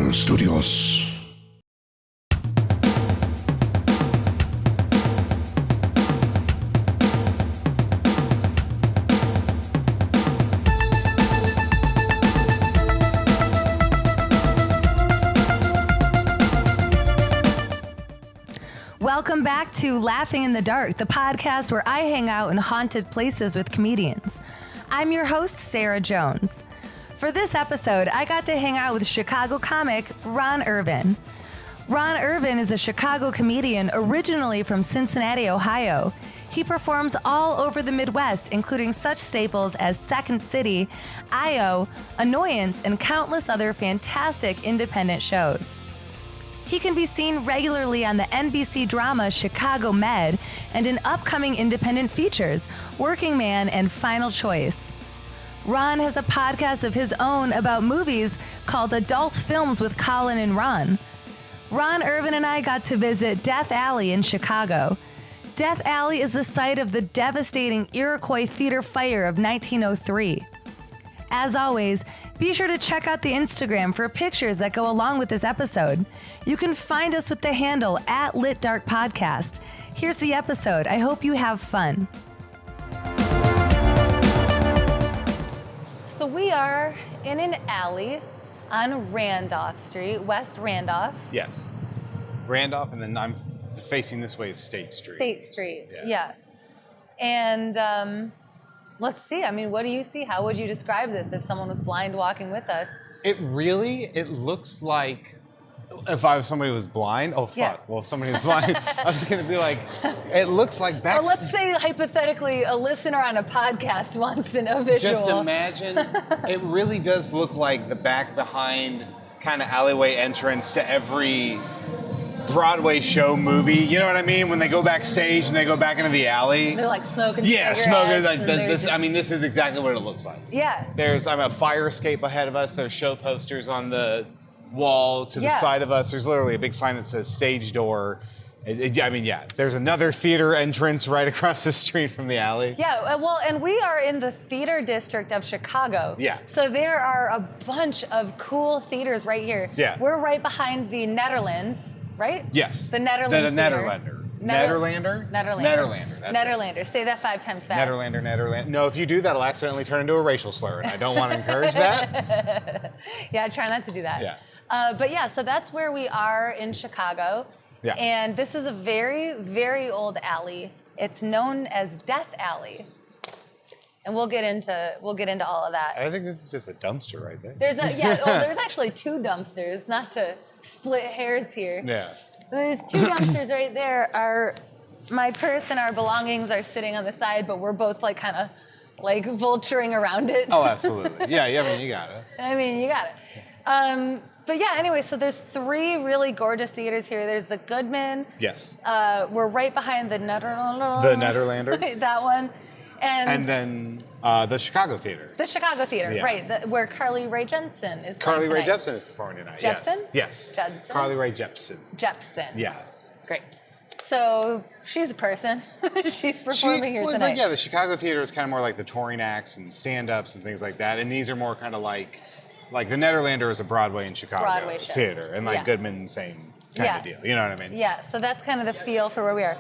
Recording Studios. Welcome back to Laughing in the Dark, the podcast where I hang out in haunted places with comedians. I'm your host, Sara Jones. For this episode, I got to hang out with Chicago comic Ron Ervin. Ron Ervin is a Chicago comedian originally from Cincinnati, Ohio. He performs all over the Midwest, including such staples as Second City, I.O., Annoyance, and countless other fantastic independent shows. He can be seen regularly on the NBC drama Chicago Med and in upcoming independent features, Working Man and Final Choice. Ron has a podcast of his own about movies called Adult Films with Colin and Ron. Ron Ervin and I got to visit Death Alley in Chicago. Death Alley is the site of the devastating Iroquois Theatre Fire of 1903. As always, be sure to check out the Instagram for pictures that go along with this episode. You can find us with the handle @LitDarkPodcast. Here's the episode. I hope you have fun. So we are in an alley on Randolph Street, West Randolph. Yes. Randolph, and then I'm facing this way is State Street. State Street, yeah. And let's see. I mean, what do you see? How would you describe this if someone was blind walking with us? It looks like if somebody was blind. Oh, fuck. Yeah. Well, if somebody was blind, I was going to be like, it looks like back. Or let's say, hypothetically, a listener on a podcast wants to know visual. Just imagine, it really does look like the back behind kind of alleyway entrance to every Broadway show movie, you know what I mean? When they go backstage and they go back into the alley. They're like smoking cigarettes. Like this. Just... I mean, this is exactly what it looks like. Yeah. There's a fire escape ahead of us. There's show posters on the wall to the side of us. There's literally a big sign that says stage door. There's another theater entrance right across the street from the alley. Yeah, well, and we are in the theater district of Chicago. Yeah. So there are a bunch of cool theaters right here. Yeah. We're right behind the Netherlands. Right? Yes. The Netherlands. The Netherlander. Netherlander? Netherlander. That's Netherlander. it. Say that 5 times fast. Netherlander. No, if you do that, it'll accidentally turn into a racial slur, and I don't want to encourage that. Yeah, try not to do that. Yeah. So that's where we are in Chicago. Yeah. And this is a very, very old alley. It's known as Death Alley. And we'll get into all of that. I think this is just a dumpster right there. There's actually 2 dumpsters, not to split hairs here. Yeah. There's 2 dumpsters right there. My purse and our belongings are sitting on the side, but we're both kind of vulturing around it. Oh, absolutely. Yeah, you got it. You got it. But yeah, anyway, so there's 3 really gorgeous theaters here. There's the Goodman. Yes. We're right behind the Netherlander. The Netherlander. That one. And then the Chicago Theater. The Chicago Theater, yeah. right, where Carly Rae Jepsen is Carly Rae tonight. Jepsen is performing tonight. Jepsen? Yes. Jepsen? Carly Rae Jepsen. Jepsen. Yeah. Great. So she's a person. She's performing here tonight. The Chicago Theater is kind of more like the touring acts and stand-ups and things like that. And these are more kind of like the Netherlander is a Broadway and Chicago theater. And Goodman, same kind of deal. You know what I mean? Yeah, so that's kind of the feel for where we are.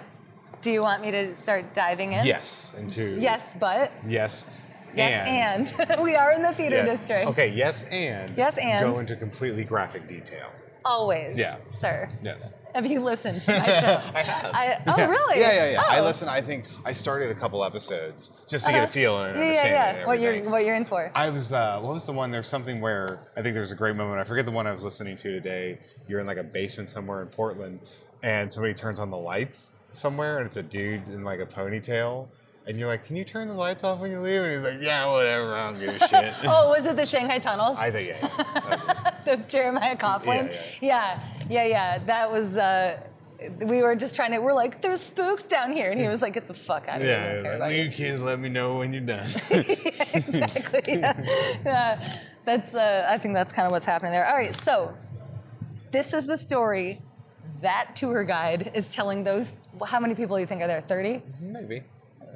Do you want me to start diving in? Yes, Yes, but. Yes, and. We are in the theater district. Okay, yes, and. Go into completely graphic detail. Always. Yeah. Sir. Yes. Have you listened to my show? I have. Really? Yeah. Oh. I listen. I think I started a couple episodes just to get a feel and understanding. Yeah. What you're in for? I was. What was the one? There's something where I think there was a great moment. I forget the one I was listening to today. You're in a basement somewhere in Portland, and somebody turns on the lights somewhere, and it's a dude in a ponytail. And you're like, can you turn the lights off when you leave? And he's like, yeah, whatever, I don't give a shit. Oh, was it the Shanghai Tunnels? I think, yeah. The Jeremiah Coughlin? Yeah. That was, we were just we're like, there's spooks down here. And he was like, get the fuck out of here. Yeah, you kids, let me know when you're done. Yeah, exactly. Yeah. That's, I think that's kind of what's happening there. All right, so this is the story that tour guide is telling those, how many people do you think are there, 30?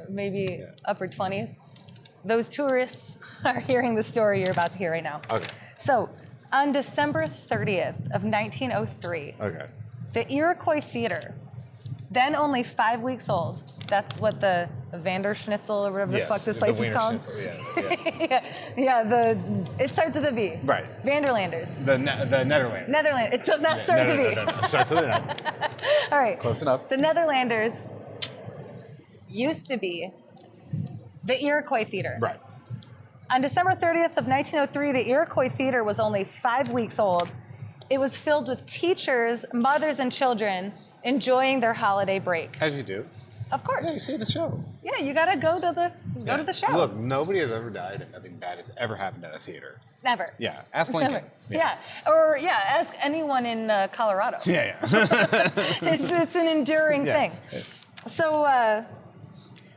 Maybe upper 20s. Those tourists are hearing the story you're about to hear right now. Okay. So On December 30th of 1903, Okay. the Iroquois Theatre, then only 5 weeks old. That's what the Vanderschnitzel or whatever the fuck this place is called. It starts with a V. Right. Vanderlanders. The Netherlands. Netherlands. It does not start with a V. No. It starts with an N. All right. Close enough. The Netherlanders used to be the Iroquois Theatre. Right. On December 30th of 1903, the Iroquois Theatre was only 5 weeks old. It was filled with teachers, mothers, and children enjoying their holiday break. As you do. Of course. Yeah, you see the show. Yeah, you gotta go to the show. Look, nobody has ever died and nothing bad has ever happened at a theater. Never. Yeah. Ask Lincoln. Never. Yeah. Ask anyone in Colorado. Yeah. It's an enduring thing. Yeah. So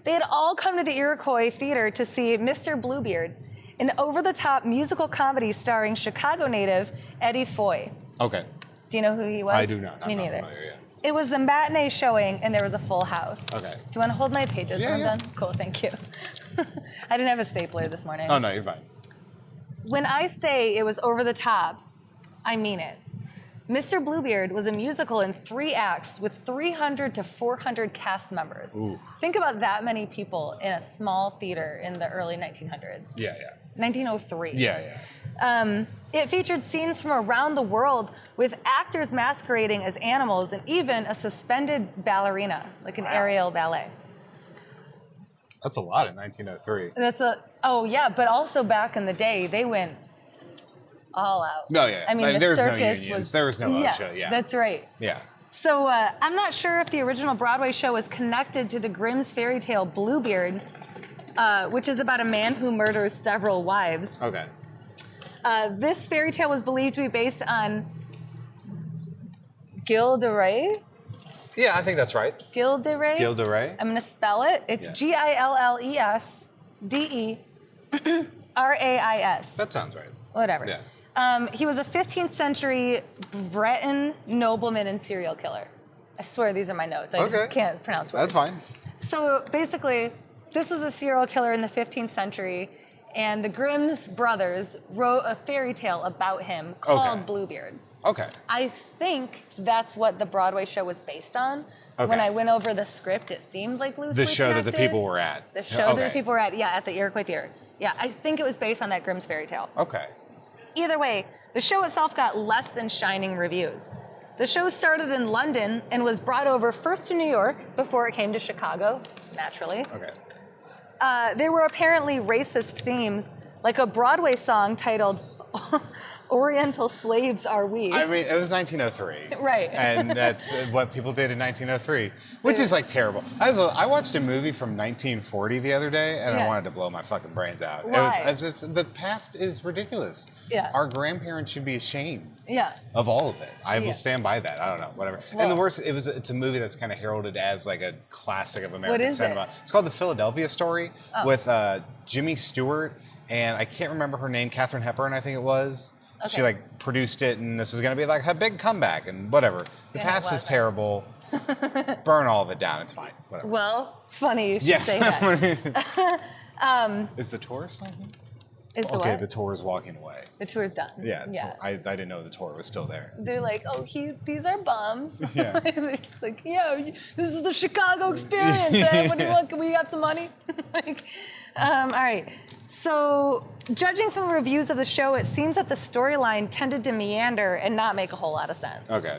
they had all come to the Iroquois Theatre to see Mr. Bluebeard, an over-the-top musical comedy starring Chicago native Eddie Foy. Okay. Do you know who he was? I do not. Me I'm neither. Not familiar, yeah. It was the matinee showing, and there was a full house. Okay. Do you want to hold my pages when I'm done? Cool, thank you. I didn't have a stapler this morning. Oh, no, you're fine. When I say it was over the top, I mean it. Mr. Bluebeard was a musical in 3 acts with 300 to 400 cast members. Ooh. Think about that many people in a small theater in the early 1900s. Yeah. 1903. Yeah. It featured scenes from around the world with actors masquerading as animals and even a suspended ballerina, like an aerial ballet. That's a lot in 1903. But also back in the day, they went all out. No, yeah. I mean, the there was no circus unions. There was no OSHA. Yeah. That's right. Yeah. So I'm not sure if the original Broadway show was connected to the Grimm's fairy tale Bluebeard, which is about a man who murders several wives. Okay. This fairy tale was believed to be based on Gilles de Rais. Yeah, I think that's right. Gilles de Rais. Gilles de Rais. I'm going to spell it. It's Gillesderais. That sounds right. Whatever. Yeah. He was a 15th century Breton nobleman and serial killer. I swear these are my notes. I just can't pronounce words. That's fine. So basically, this was a serial killer in the 15th century, and the Grimm's brothers wrote a fairy tale about him called Bluebeard. Okay. I think that's what the Broadway show was based on. Okay. When I went over the script, it seemed like loosely The show connected. that the people were at. The show that the people were at, at the Iroquois Theatre. Yeah, I think it was based on that Grimm's fairy tale. Okay. Either way, the show itself got less than shining reviews. The show started in London and was brought over first to New York before it came to Chicago, naturally. Okay. There were apparently racist themes, like a Broadway song titled Oriental Slaves Are We. I mean, it was 1903. Right. And that's what people did in 1903, which is like terrible. I watched a movie from 1940 the other day, and I wanted to blow my fucking brains out. Why? The past is ridiculous. Yeah. Our grandparents should be ashamed. Yeah. Of all of it. I will stand by that. I don't know, whatever. Well, and the worst, it's a movie that's kind of heralded as like a classic of American cinema. It? It's called The Philadelphia Story with Jimmy Stewart, and I can't remember her name, Katharine Hepburn, I think it was. Okay. She like produced it, and this was going to be like a big comeback, and whatever. The past is terrible. Burn all of it down. It's fine. Whatever. Well, funny you should say that. Is the tour still? Is the what? The tour is walking away. The tour's done. Yeah. I didn't know the tour was still there. They're like, these are bums. Yeah. They're just like, this is the Chicago experience. Man. What do you want? Can we have some money? All right. So, judging from the reviews of the show, it seems that the storyline tended to meander and not make a whole lot of sense. Okay.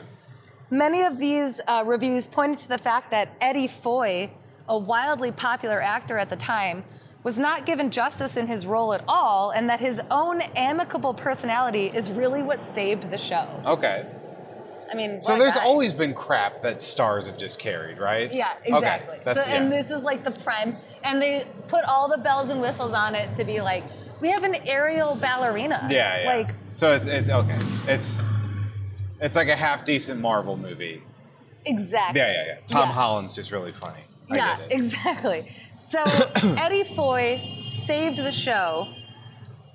Many of these reviews pointed to the fact that Eddie Foy, a wildly popular actor at the time, was not given justice in his role at all, and that his own amicable personality is really what saved the show. Okay. I mean, so there's always been crap that stars have just carried, right? Yeah, exactly. Okay. And this is like the prime, and they put all the bells and whistles on it to be like, we have an aerial ballerina. Yeah. Like, so it's okay. It's like a half decent Marvel movie. Exactly. Yeah. Tom Holland's just really funny. I get it. Exactly. So Eddie Foy saved the show.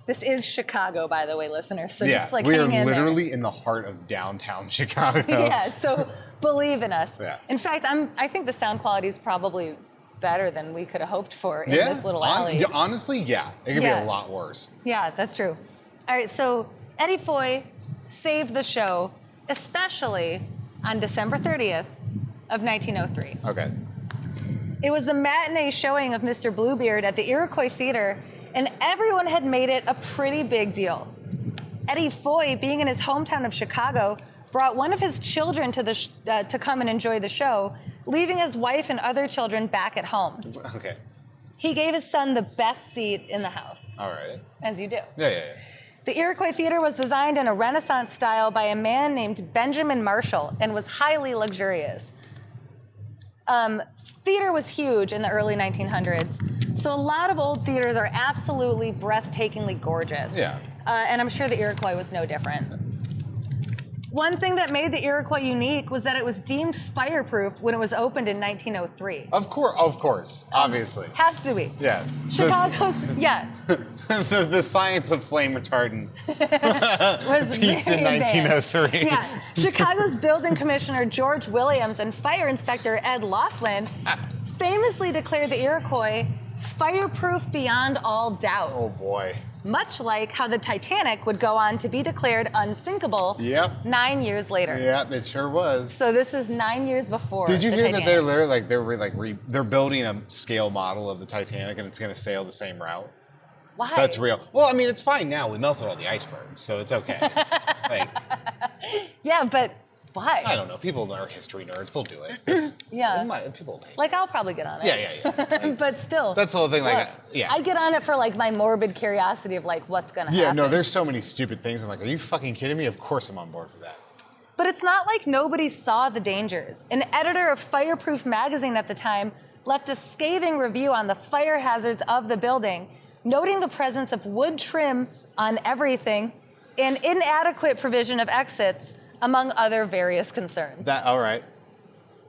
This is Chicago, by the way, listeners. So just like we are hang in literally in the heart of downtown Chicago. Yeah, so believe in us. Yeah. In fact, I think the sound quality is probably better than we could have hoped for in this little alley. Honestly, yeah. It could be a lot worse. Yeah, that's true. All right, so Eddie Foy saved the show, especially on December 30th of 1903. Okay. It was the matinee showing of Mr. Bluebeard at the Iroquois Theatre, and everyone had made it a pretty big deal. Eddie Foy, being in his hometown of Chicago, brought one of his children to come and enjoy the show, leaving his wife and other children back at home. Okay. He gave his son the best seat in the house. All right. As you do. Yeah. The Iroquois Theatre was designed in a Renaissance style by a man named Benjamin Marshall and was highly luxurious. Theater was huge in the early 1900s, so a lot of old theaters are absolutely breathtakingly gorgeous. Yeah. And I'm sure the Iroquois was no different. One thing that made the Iroquois unique was that it was deemed fireproof when it was opened in 1903. Of course, obviously. Has to be. Yeah. Chicago's, yeah. the science of flame retardant was peaked in very advanced. 1903. Yeah. Chicago's building commissioner George Williams and fire inspector Ed Laughlin famously declared the Iroquois fireproof beyond all doubt. Oh boy. Much like how the Titanic would go on to be declared unsinkable 9 years later. Yeah, it sure was. So this is 9 years before. Did you the hear Titanic. that they're building a scale model of the Titanic and it's going to sail the same route? Why? That's real. Well, I mean, it's fine now. We melted all the icebergs, so it's okay. Yeah, but why? I don't know. People are history nerds. They'll do it. People will pay. Like, I'll probably get on it. Yeah. But still. That's the whole thing. Look, I get on it for, my morbid curiosity of, what's going to happen. Yeah, no, there's so many stupid things. I'm like, are you fucking kidding me? Of course I'm on board for that. But it's not like nobody saw the dangers. An editor of Fireproof magazine at the time left a scathing review on the fire hazards of the building, noting the presence of wood trim on everything and inadequate provision of exits, among other various concerns. All right.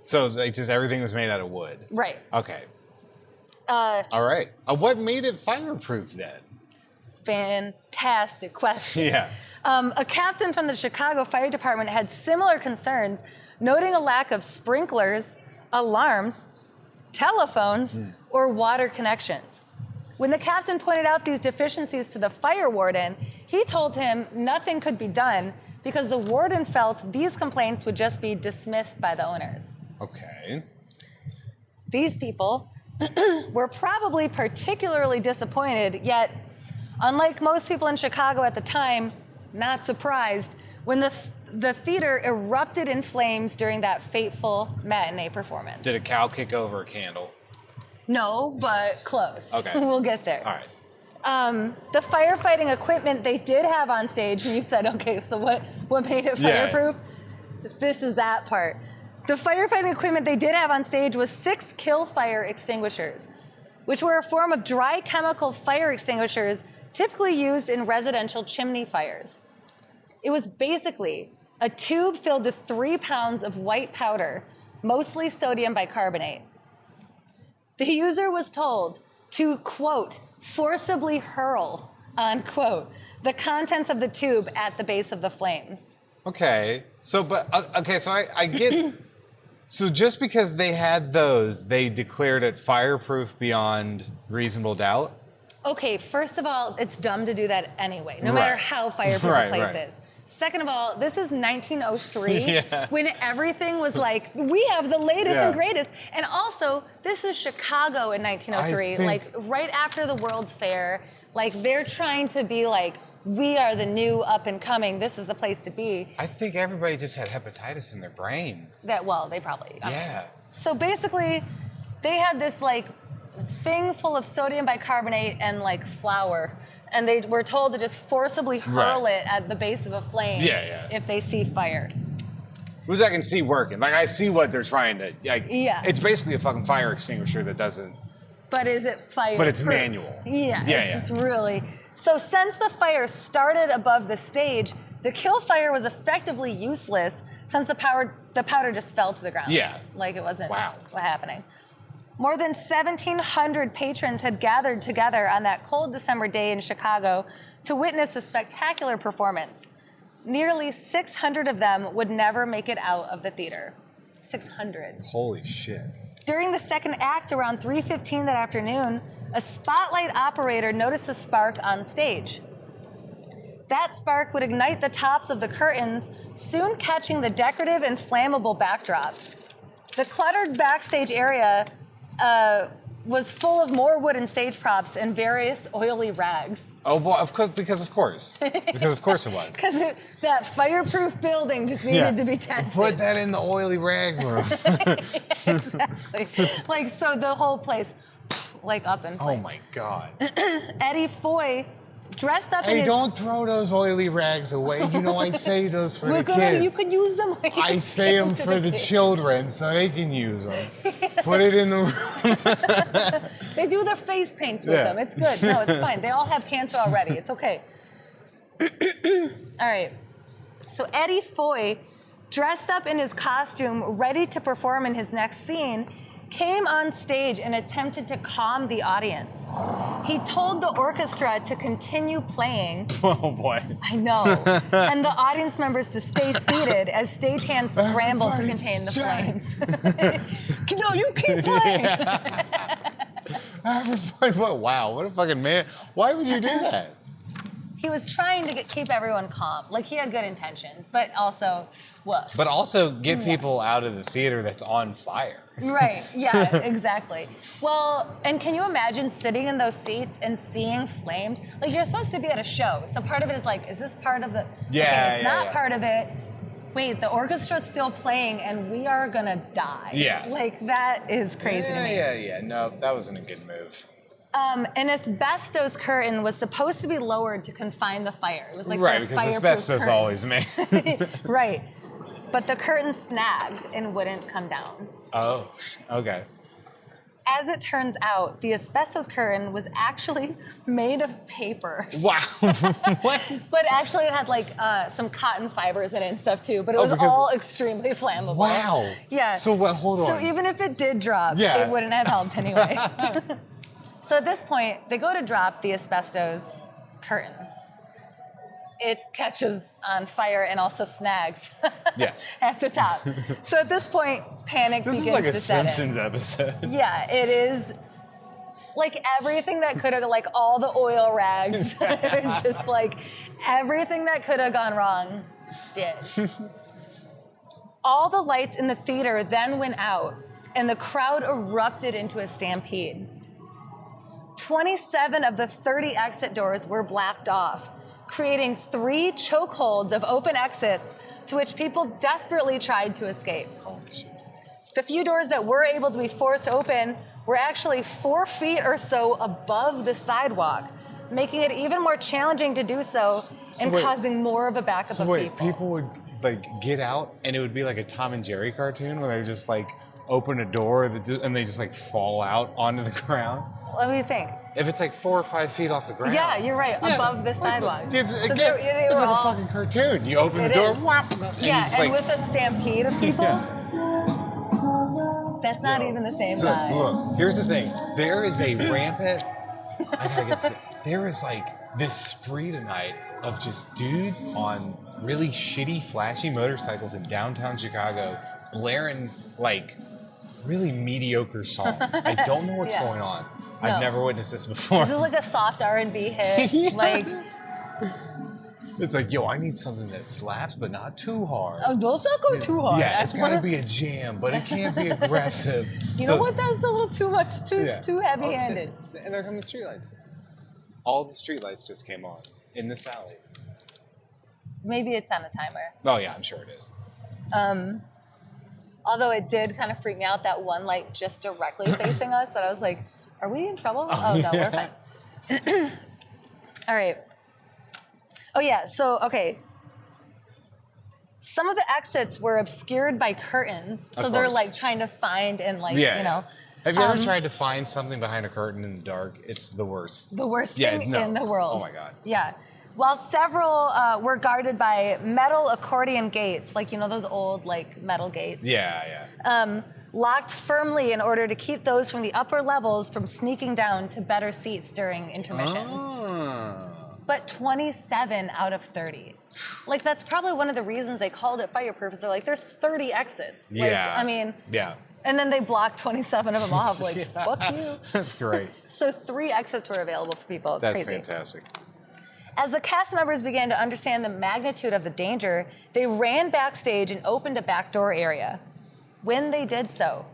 So just everything was made out of wood. Right. Okay. All right. What made it fireproof then? Fantastic question. Yeah. A captain from the Chicago Fire Department had similar concerns, noting a lack of sprinklers, alarms, telephones, or water connections. When the captain pointed out these deficiencies to the fire warden, he told him nothing could be done because the warden felt these complaints would just be dismissed by the owners. Okay. These people were probably particularly disappointed, yet, unlike most people in Chicago at the time, not surprised when the theater erupted in flames during that fateful matinee performance. Did a cow kick over a candle? No, but close. Okay. We'll get there. All right. The firefighting equipment they did have on stage, and you said, okay, so what made it fireproof? Yeah. This is that part. The firefighting equipment they did have on stage was 6 kill fire extinguishers, which were a form of dry chemical fire extinguishers typically used in residential chimney fires. It was basically a tube filled with 3 pounds of white powder, mostly sodium bicarbonate. The user was told to, quote, forcibly hurl, unquote, the contents of the tube at the base of the flames. Okay. So I get, so just because they had those, they declared it fireproof beyond reasonable doubt? Okay, first of all, it's dumb to do that anyway, no matter how fireproof a place is. Second of all, this is 1903 when everything was like, we have the latest and greatest. And also, this is Chicago in 1903, right after the World's Fair. They're trying to be like, we are the new up and coming. This is the place to be. I think everybody just had hepatitis in their brain. They probably. Yeah. So basically, they had this thing full of sodium bicarbonate and flour. And they were told to just forcibly hurl it at the base of a flame if they see fire. Which I can see working. I see what they're trying to... It's basically a fucking fire extinguisher that doesn't... But is it fire? But it's manual. It's really... So since the fire started above the stage, the kill fire was effectively useless since the powder just fell to the ground. Yeah. It wasn't happening. More than 1,700 patrons had gathered together on that cold December day in Chicago to witness a spectacular performance. Nearly 600 of them would never make it out of the theater. 600. Holy shit. During the second act, around 3:15 that afternoon, a spotlight operator noticed a spark on stage. That spark would ignite the tops of the curtains, soon catching the decorative and flammable backdrops. The cluttered backstage area was full of more wooden stage props and various oily rags. Oh, well, of course, because of course it was. Because that fireproof building just needed to be tested. Put that in the oily rag room. Exactly. Like, so the whole place, like, up in flames. Oh my God. Eddie Foy, dressed up in his... Don't throw those oily rags away. You know I say those for the kids. You could use them. I say them for the children so they can use them. Put it in the room. They do their face paints with them. It's good. No, it's fine. They all have cancer already. It's okay. All right. So Eddie Foy, dressed up in his costume, ready to perform in his next scene, came on stage and attempted to calm the audience. He told the orchestra to continue playing. Oh boy. I know. And the audience members to stay seated as stagehands scrambled to contain the flames. No, you keep playing. Wow, what a fucking man. Why would you do that? He was trying to keep everyone calm. Like, he had good intentions, but also, what? But also get people out of the theater that's on fire. Right, yeah, exactly. Well, and can you imagine sitting in those seats and seeing flames? Like, you're supposed to be at a show, so part of it is like, is this part of the... Yeah, okay, it's not part of it. Wait, the orchestra's still playing and we are gonna die. Yeah. Like, that is crazy to me. Yeah. No, that wasn't a good move. An asbestos curtain was supposed to be lowered to confine the fire. It was like right, the because fireproof asbestos curtain. always made. Right. But the curtain snagged and wouldn't come down. Oh, okay. As it turns out, the asbestos curtain was actually made of paper. Wow. What? But actually it had like some cotton fibers in it and stuff too, but it was all extremely flammable. Wow. Yeah. So what, hold on. So even if it did drop, it wouldn't have helped anyway. So at this point, they go to drop the asbestos curtain. It catches on fire and also snags Yes. at the top. So at this point, panic begins to set in. This is like a Simpsons episode. Yeah, it is. Like everything that could have, like all the oil rags, just like everything that could have gone wrong did. All the lights in the theater then went out and the crowd erupted into a stampede. 27 of the 30 exit doors were blocked off, creating 3 chokeholds of open exits to which people desperately tried to escape. Oh, shit. The few doors that were able to be forced open were actually 4 feet or so above the sidewalk, making it even more challenging to do so and causing more of a backup of people. People would like get out and it would be like a Tom and Jerry cartoon where they just like open a door and they just like fall out onto the ground? What do you think? If it's like 4 or 5 feet off the ground. Yeah, you're right, above the sidewalk. It's So like they were a all, fucking cartoon. You open the It door, is. whop, and yeah, you and just, with a stampede of people, that's not even the same So, vibe. look, here's the thing. There is a rampant, there is like this spree tonight of just dudes on really shitty, flashy motorcycles in downtown Chicago blaring like really mediocre songs. I don't know what's going on. No. I've never witnessed this before. This is like a soft R&B hit. Yeah. Like, It's like, yo, I need something that slaps, but not too hard. oh, don't go too hard. Yeah, it's got to be a jam, but it can't be aggressive. You know what? That's a little too much, too heavy-handed. Oh, and there come the streetlights. All the streetlights just came on in this alley. Maybe it's on a timer. Oh yeah, I'm sure it is. Although it did kind of freak me out, that one light just directly facing us, that I was like, are we in trouble? Oh no, we're fine. All right. Oh yeah, so, okay. Some of the exits were obscured by curtains, so they're like trying to find and like, you know. Have you ever tried to find something behind a curtain in the dark? It's the worst. The worst thing in the world. Oh my God. Yeah. While several were guarded by metal accordion gates, like, you know, those old, like, metal gates. Yeah. Locked firmly in order to keep those from the upper levels from sneaking down to better seats during intermissions. Oh. But 27 out of 30. Like, that's probably one of the reasons they called it fireproof, is they're like, there's 30 exits. Like, Yeah. I mean. Yeah. And then they blocked 27 of them off, like, fuck you. That's great. So 3 exits were available for people. That's Crazy. fantastic. As the cast members began to understand the magnitude of the danger, they ran backstage and opened a backdoor area. When they did so,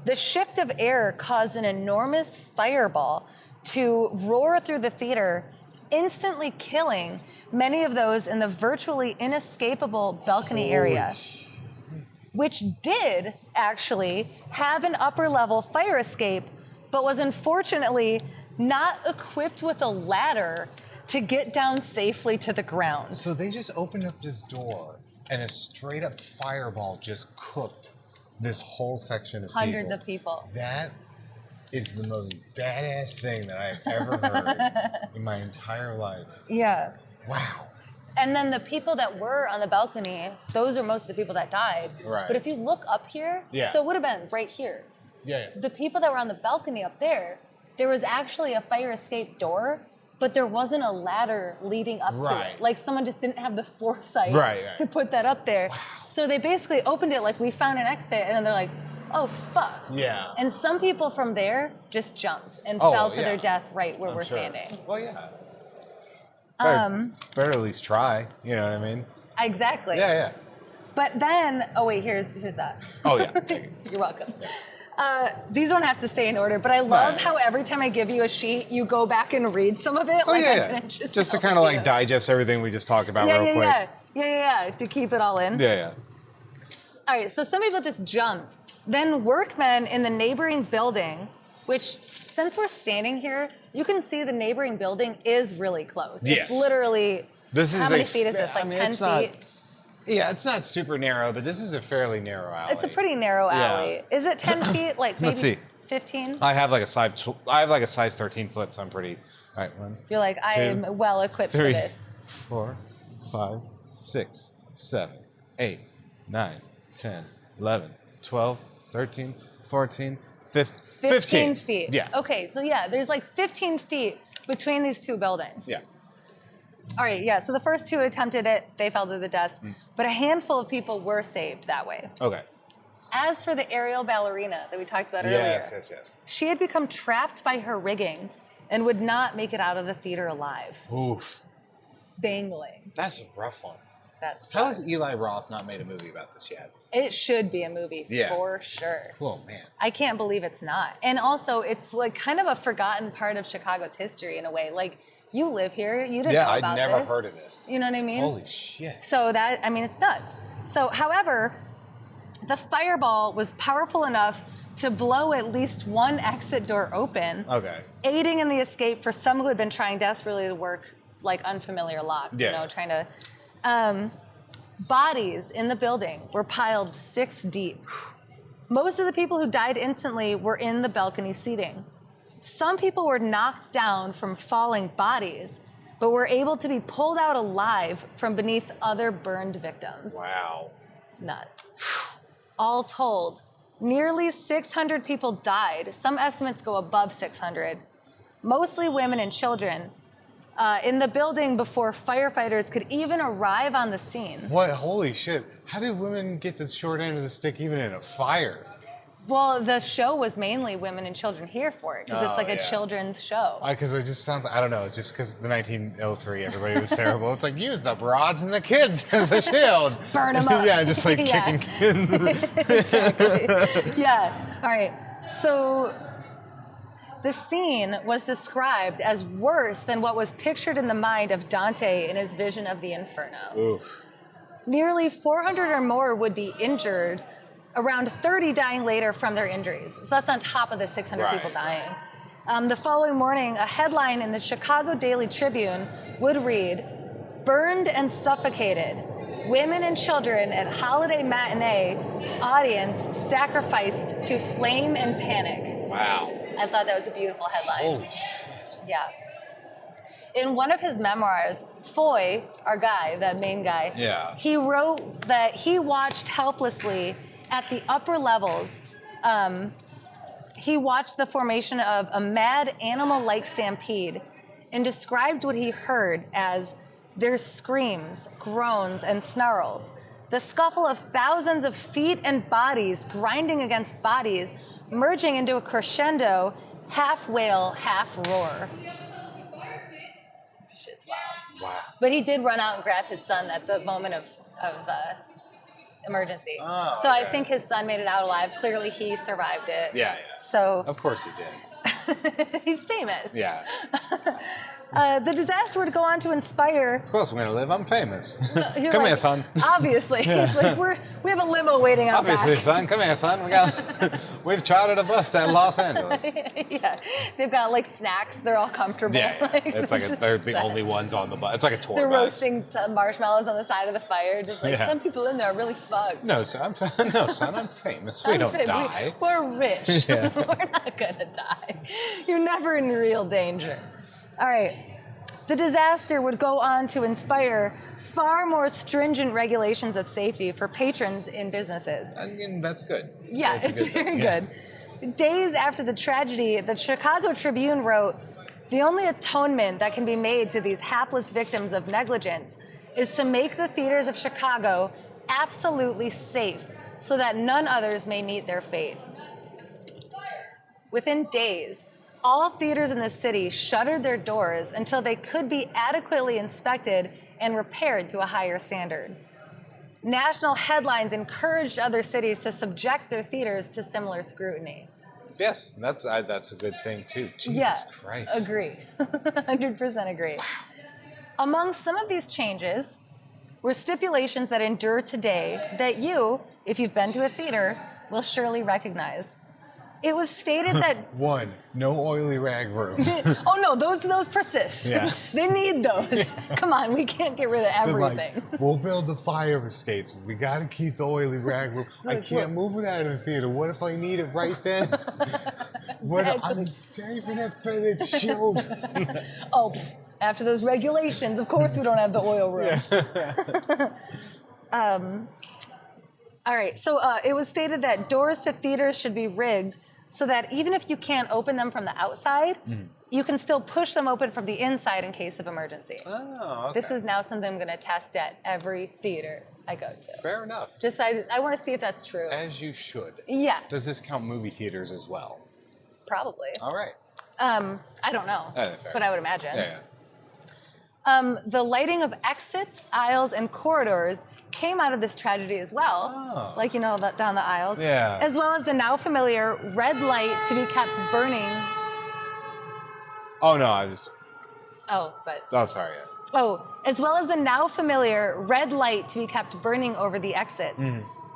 the shift of air caused an enormous fireball to roar through the theater, instantly killing many of those in the virtually inescapable balcony area, which did actually have an upper level fire escape, but was unfortunately not equipped with a ladder to get down safely to the ground. So they just opened up this door and a straight up fireball just cooked this whole section of Hundreds of people. That is the most badass thing that I've ever heard in my entire life. Yeah. Wow. And then the people that were on the balcony, those are most of the people that died. Right. But if you look up here, so it would have been right here. Yeah. The people that were on the balcony up there was actually a fire escape door, but there wasn't a ladder leading up to it. Like someone just didn't have the foresight to put that up there. Wow. So they basically opened it like, we found an exit, and then they're like, oh, fuck. Yeah. And some people from there just jumped and fell to their death right where we're standing. Well, yeah. Better at least try, you know what I mean? Exactly. Yeah. But then, oh wait, here's that. Oh yeah. You're welcome. These don't have to stay in order, but I love how every time I give you a sheet, you go back and read some of it. Oh, yeah. Just to kind of like digest everything we just talked about real quick. Yeah, to keep it all in. Yeah. All right, so some people just jumped. Then workmen in the neighboring building, which since we're standing here, you can see the neighboring building is really close. Yes. It's literally, how many feet is this? Like 10 feet? Yeah, it's not super narrow, but this is a fairly narrow alley. It's a pretty narrow alley. Is it 10 feet? Like maybe Let's see. 15? I have like a size 13 foot, so I'm pretty. All right, 1. You're like, I am well equipped 3, for this. 4, 5, 6, 7, 8, 9, 10, 11, 12, 13, 14, 15 feet. Yeah. Okay, so there's like 15 feet between these two buildings. Yeah. All right, so the first two attempted it, they fell to the death, but a handful of people were saved that way. Okay. As for the aerial ballerina that we talked about earlier, Yes. she had become trapped by her rigging and would not make it out of the theater alive. Oof. Dangling. That's a rough one. How has Eli Roth not made a movie about this yet? It should be a movie for sure. Oh, man. I can't believe it's not. And also, it's like kind of a forgotten part of Chicago's history in a way. Like, you live here, you didn't know about this. I'd never heard of this. You know what I mean? Holy shit. So it's nuts. So, however, the fireball was powerful enough to blow at least one exit door open. Okay. Aiding in the escape for some who had been trying desperately to work like unfamiliar locks, trying to... bodies in the building were piled 6 deep. Most of the people who died instantly were in the balcony seating. Some people were knocked down from falling bodies, but were able to be pulled out alive from beneath other burned victims. Wow. Nuts. All told, nearly 600 people died. Some estimates go above 600. Mostly women and children. In the building before firefighters could even arrive on the scene. What? Holy shit. How did women get the short end of the stick even in a fire? Well, the show was mainly women and children here for it, because it's like a children's show. Because it just sounds, I don't know, it's just because the 1903, everybody was terrible. It's like, use the broads and the kids as a shield. Burn them up. Yeah, just like kicking kids. Exactly. All right. So the scene was described as worse than what was pictured in the mind of Dante in his vision of the Inferno. Oof. Nearly 400 or more would be injured, around 30 dying later from their injuries. So that's on top of the 600 people dying. The following morning, a headline in the Chicago Daily Tribune would read, "Burned and suffocated. Women and children at holiday matinee audience sacrificed to flame and panic." Wow. I thought that was a beautiful headline. Holy shit. Yeah. In one of his memoirs, Foy, our guy, the main guy, he wrote that he watched helplessly at the upper levels. He watched the formation of a mad animal-like stampede and described what he heard as their screams, groans, and snarls, the scuffle of thousands of feet and bodies grinding against bodies, merging into a crescendo, half wail, half roar. Shit's wild. Wow. But he did run out and grab his son at the moment of emergency. Oh, so I okay. think his son made it out alive. Clearly he survived it. Yeah. So Of course he did. he's famous. Yeah. The disaster would go on to inspire. Of course I'm going to live. I'm famous. Come You're here, like, son. Obviously. He's like, we have a limo waiting out Obviously, back. son. Come here, son. We've chartered a bus to Los Angeles. Yeah. They've got like snacks. They're all comfortable. Yeah. Like, It's like they're the only ones on the bus. It's like a tour They're bus. roasting marshmallows on the side of the fire. Just like some people in there are really fucked. No, son. I'm famous. We don't die. We're rich. Yeah. We're not gonna die. You're never in real danger. All right. The disaster would go on to inspire far more stringent regulations of safety for patrons in businesses. I mean, that's good. Yeah, That's a it's good very thing. Yeah. good. Days after the tragedy, the Chicago Tribune wrote, "The only atonement that can be made to these hapless victims of negligence is to make the theaters of Chicago absolutely safe so that none others may meet their fate." Within days, all theaters in the city shuttered their doors until they could be adequately inspected and repaired to a higher standard. National headlines encouraged other cities to subject their theaters to similar scrutiny. Yes, that's a good thing too. Jesus Christ. Agree. 100% agree. Wow. Among some of these changes were stipulations that endure today that you, if you've been to a theater, will surely recognize. It was stated that 1, no oily rag room. oh no, those persist. Yeah. They need those. Come on, we can't get rid of everything. Like, we'll build the fire escapes. We got to keep the oily rag room. I can't move it out of the theater. What if I need it right then? What if I'm saving it for the children? After those regulations, of course we don't have the oil room. All right, so it was stated that doors to theaters should be rigged so that even if you can't open them from the outside, you can still push them open from the inside in case of emergency. Oh, okay. This is now something I'm going to test at every theater I go to. Fair enough. Just I want to see if that's true. As you should. Yeah. Does this count movie theaters as well? Probably. All right. I don't know, Fair. but I would imagine. Yeah. The lighting of exits, aisles, and corridors came out of this tragedy as well. Oh. Like, down the aisles. Yeah. As well as the now familiar red light to be kept burning. Oh, no, I just... Oh, but... Oh, sorry. Yeah. Oh, as well as the now familiar red light to be kept burning over the exits,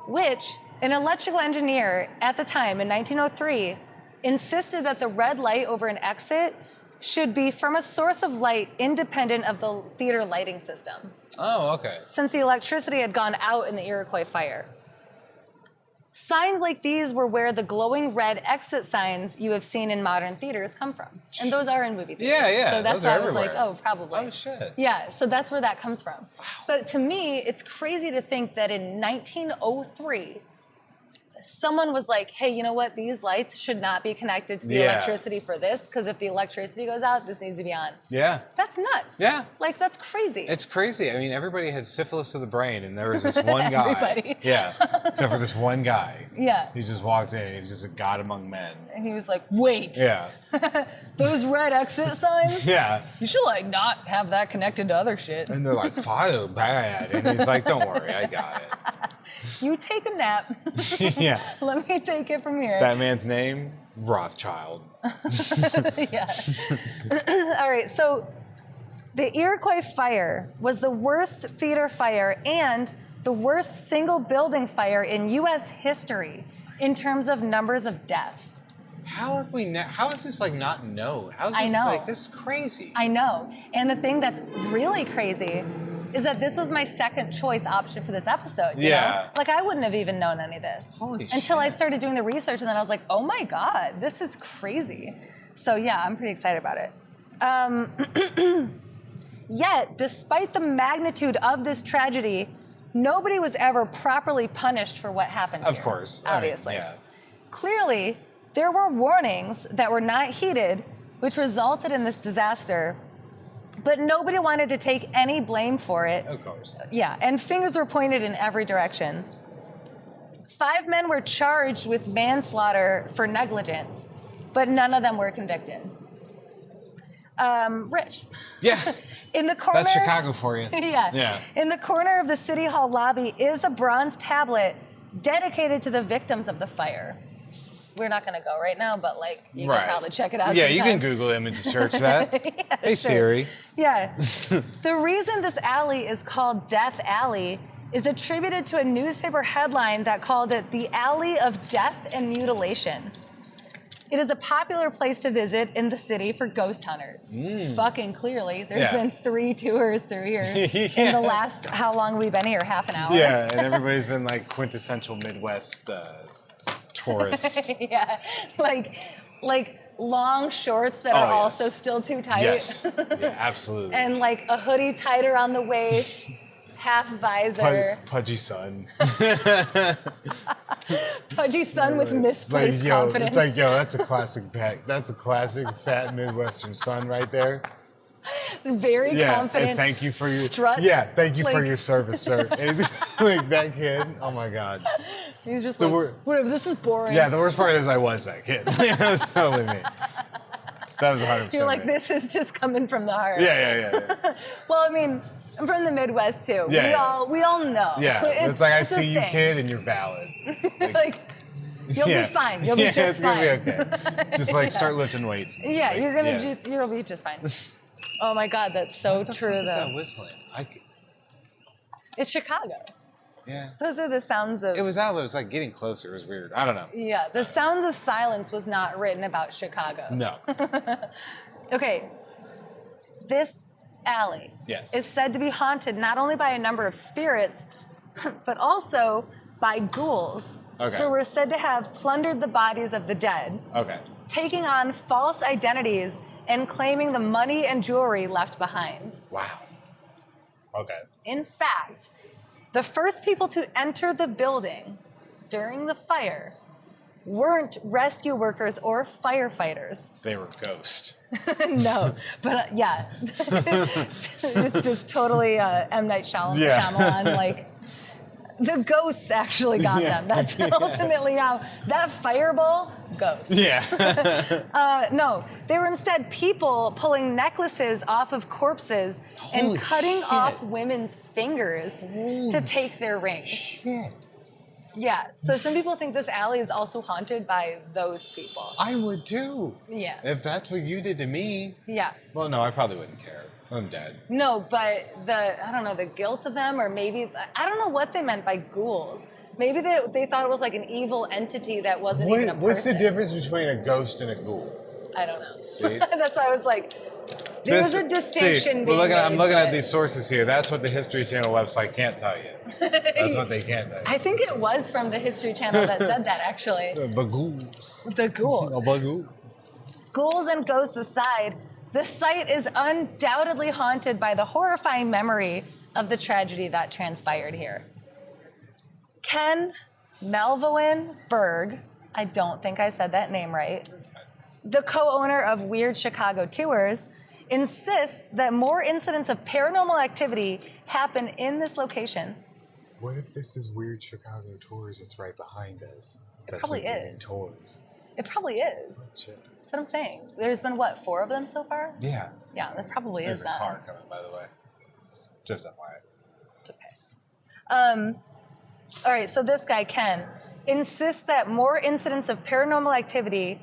which an electrical engineer at the time in 1903 insisted that the red light over an exit should be from a source of light independent of the theater lighting system. Oh, okay. Since the electricity had gone out in the Iroquois Fire. Signs like these were where the glowing red exit signs you have seen in modern theaters come from. And those are in movie theaters. Yeah. So that's those why are I was everywhere. like, oh, probably. Oh, shit. Yeah, so that's where that comes from. Wow. But to me, it's crazy to think that in 1903, someone was like, hey, you know what? These lights should not be connected to the electricity for this, because if the electricity goes out, this needs to be on. Yeah. That's nuts. Yeah. Like, that's crazy. It's crazy. I mean, everybody had syphilis of the brain, and there was this one guy. Everybody. Yeah. Except for this one guy. Yeah. He just walked in, and he's just a god among men. And he was like, wait. Yeah. Those red exit signs? Yeah. You should, like, not have that connected to other shit. And they're like, fire bad. And he's like, don't worry, I got it. You take a nap. Yeah. Let me take it from here. That man's name? Rothschild. Yeah. All right, so the Iroquois Fire was the worst theater fire and the worst single building fire in U.S. history in terms of numbers of deaths. How have we how is this like not known? How is this I know. like this is crazy? I know. And the thing that's really crazy is that this was my second choice option for this episode. You know? Like, I wouldn't have even known any of this. Holy until I shit. started doing the research, and then I was like, oh my God, this is crazy. So yeah, I'm pretty excited about it. Yet, despite the magnitude of this tragedy, nobody was ever properly punished for what happened here. Of course. Obviously. I mean, yeah. Clearly, there were warnings that were not heeded, which resulted in this disaster. But nobody wanted to take any blame for it. Of course. Yeah, and fingers were pointed in every direction. 5 men were charged with manslaughter for negligence, but none of them were convicted. Rich. Yeah. In the corner. That's Chicago for you. Yeah. Yeah. In the corner of the City Hall lobby is a bronze tablet dedicated to the victims of the fire. We're not going to go right now, but like you can probably check it out. Yeah, sometime. you can Google image search that. Yeah, hey Siri. Yeah. The reason this alley is called Death Alley is attributed to a newspaper headline that called it the Alley of Death and Mutilation. It is a popular place to visit in the city for ghost hunters. Fucking clearly. There's been 3 tours through here in the last, how long have we been here? Half an hour? Yeah, and everybody's been like quintessential Midwest tourists. Yeah, like long shorts that are also still too tight. Yes, yeah, absolutely. And like a hoodie tied around the waist, half visor. Pudgy sun. Pudgy sun with misplaced confidence. It's like, yo, that's a classic pack. That's a classic fat Midwestern sun right there. Very confident. And thank you for your strut. Yeah, thank you for your service, sir. Like that kid. Oh my God. He's just whatever. This is boring. Yeah, the worst part is I was that kid. That was totally me. That was 100%. You're like, me. this is just coming from the heart. Yeah. Well, I mean, I'm from the Midwest too. Yeah, we all know. Yeah, it's like I see you, kid, and you're valid. Like you'll be fine. You'll be just fine. Yeah, it's gonna be okay. Just like start lifting weights. Yeah, like, you'll be just fine. Oh my God, that's so true though. What that whistling? It's Chicago. Yeah. Those are the sounds of. It was out. It was like getting closer. It was weird. I don't know. Yeah, the sounds of silence was not written about Chicago. No. Okay. This alley is said to be haunted not only by a number of spirits, but also by ghouls who were said to have plundered the bodies of the dead, taking on false identities and claiming the money and jewelry left behind. Wow. Okay. In fact, the first people to enter the building during the fire weren't rescue workers or firefighters. They were ghosts. No, but yeah. It's just totally M. Night Shyamalan, like, the ghosts actually got them. That's ultimately how, that fireball, ghosts. Yeah. No, they were instead people pulling necklaces off of corpses and cutting off women's fingers to take their rings. Shit. Yeah, so some people think this alley is also haunted by those people. I would too. Yeah. If that's what you did to me. Yeah. Well, no, I probably wouldn't care. I'm dead. No, but I don't know, the guilt of them, or maybe, I don't know what they meant by ghouls. Maybe they thought it was like an evil entity that wasn't even a person. What's the difference between a ghost and a ghoul? I don't know. See? That's why I was like, there's a distinction. I'm looking at these sources here. That's what the History Channel website can't tell you. That's what they can't tell you. I think it was from the History Channel that said that, actually. The ghouls. The ghouls. Ghouls. Ghouls and ghosts aside, the site is undoubtedly haunted by the horrifying memory of the tragedy that transpired here. Ken Melvoin Berg, I don't think I said that name right, the co-owner of Weird Chicago Tours, insists that more incidents of paranormal activity happen in this location. What if this is Weird Chicago Tours that's right behind us? It probably is. Tours. It probably is. Shit. That's what I'm saying. There's been, what, 4 of them so far? Yeah. Yeah, that probably There's is a car coming, by the way. Just FYI. It's okay. All right, so this guy, Ken, insists that more incidents of paranormal activity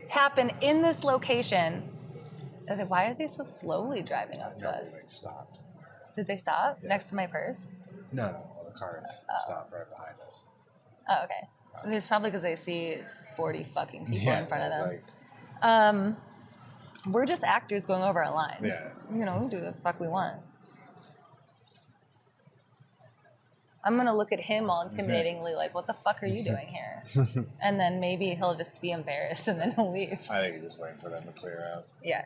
happen in this location. Why are they so slowly driving up to us? They stopped. Did they stop next to my purse? No. Well, the cars stopped right behind us. Oh, okay. It's probably because they see 40 fucking people in front of them. Like, we're just actors going over our lines. Yeah. You know, we do the fuck we want. I'm going to look at him all intimidatingly like, what the fuck are you doing here? And then maybe he'll just be embarrassed and then he'll leave. I think he's just waiting for them to clear out. Yeah.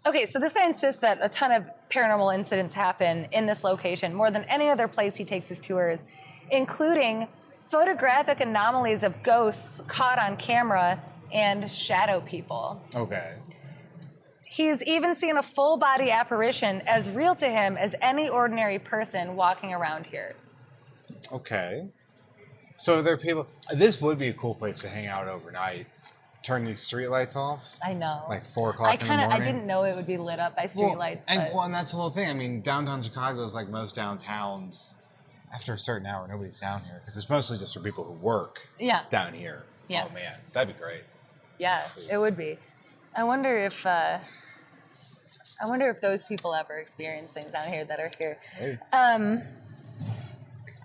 Okay, so this guy insists that a ton of paranormal incidents happen in this location, more than any other place he takes his tours, including photographic anomalies of ghosts caught on camera and shadow people. Okay. He's even seen a full-body apparition as real to him as any ordinary person walking around here. Okay. So there are people... This would be a cool place to hang out overnight. turn these streetlights off. I know. Like 4 o'clock in the morning. I didn't know it would be lit up by streetlights. And that's the whole thing. I mean, downtown Chicago is like most downtowns. After a certain hour, nobody's down here because it's mostly just for people who work down here. Yeah. Oh man, that'd be great. Yeah, it would be. I wonder if those people ever experience things down here that are here. Hey.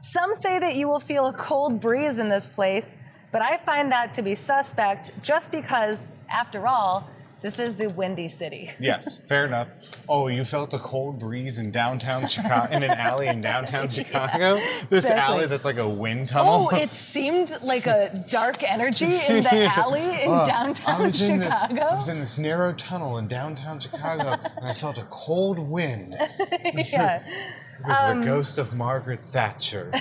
Some say that you will feel a cold breeze in this place, but I find that to be suspect just because, after all, this is the Windy City. Yes, fair enough. Oh, you felt a cold breeze in downtown Chicago, in an alley in downtown Chicago? This alley that's like a wind tunnel? Oh, it seemed like a dark energy in the alley in downtown Chicago. I was in this narrow tunnel in downtown Chicago, and I felt a cold wind. Yeah. It was the ghost of Margaret Thatcher.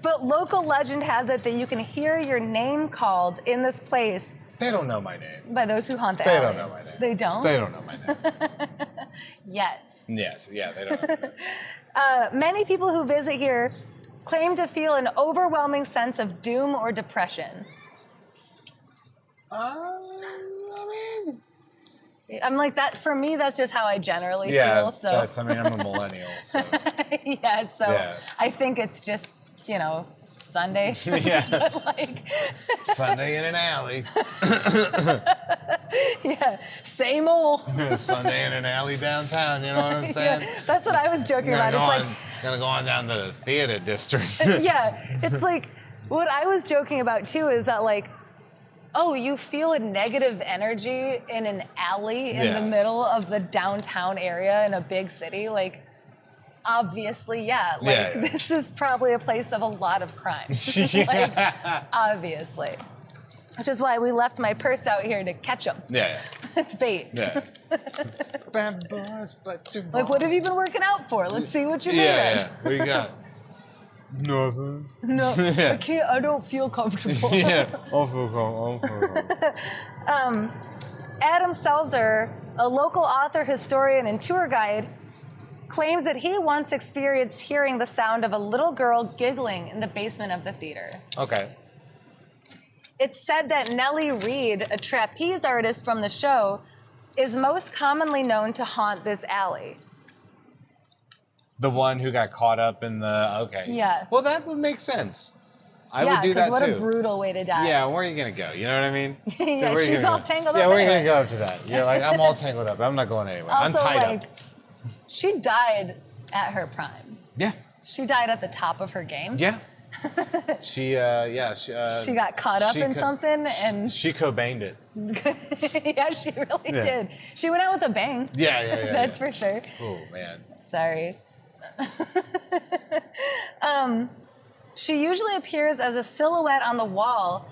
But local legend has it that you can hear your name called in this place. They don't know my name. By those who haunt the alley. They don't know my name. They don't? They don't know my name. Yet. Yeah, they don't know my name. Many people who visit here claim to feel an overwhelming sense of doom or depression. I'm like that. For me, that's just how I generally feel. So I'm a millennial. So. I think it's just, Sunday. Yeah. Like Sunday in an alley. Yeah, same old. Sunday in an alley downtown. You know what I'm saying? Yeah, that's what I was joking about. Gonna go on down to the theater district. Yeah, it's like what I was joking about too is that oh, you feel a negative energy in an alley in the middle of the downtown area in a big city. Obviously, this is probably a place of a lot of crime. Obviously. Which is why we left my purse out here to catch them. Yeah. It's bait. Yeah. Bad boys, but you what have you been working out for? Let's see what you're doing. Yeah. What do you got? Nothing. No, I can't. I don't feel comfortable. Yeah, I'll feel comfortable. Adam Selzer, a local author, historian, and tour guide, claims that he once experienced hearing the sound of a little girl giggling in the basement of the theater. Okay. It's said that Nellie Reed, a trapeze artist from the show, is most commonly known to haunt this alley. The one who got caught up in the... Okay. Yeah. Well, that would make sense. I would do that too. What a brutal way to die. Yeah, where are you going to go? You know what I mean? Yeah, she's all tangled up. Yeah, where are you going to go after that? You're like, I'm all tangled up. I'm not going anywhere. Also, I'm tied up. She died at her prime. Yeah. She died at the top of her game. Yeah. She got caught up in something and... She Cobained it. Yeah, she really did. She went out with a bang. Yeah. That's for sure. Oh, man. Sorry. She usually appears as a silhouette on the wall,